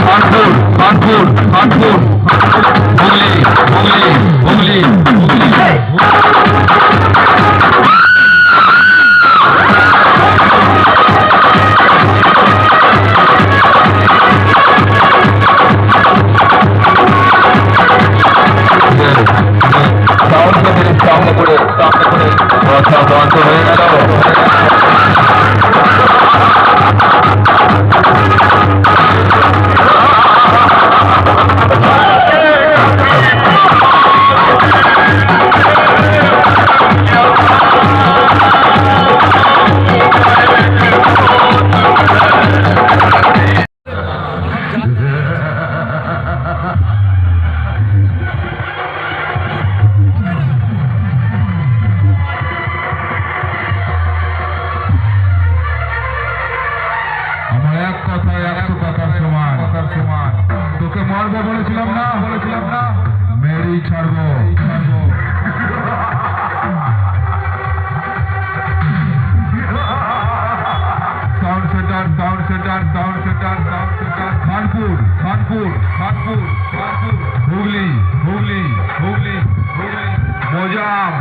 कानपुर कानपुर कानपुर हुगली हुगली हुगली सामने पड़े बंद हो गया তোকে মারবো বলেছিলাম না মেরেই ছাড়বো সাউন্ড সেন্টার কানপুর কানপুর কানপুর কানপুর হুগলি হুগলি হুগলি হুগলি মোজাম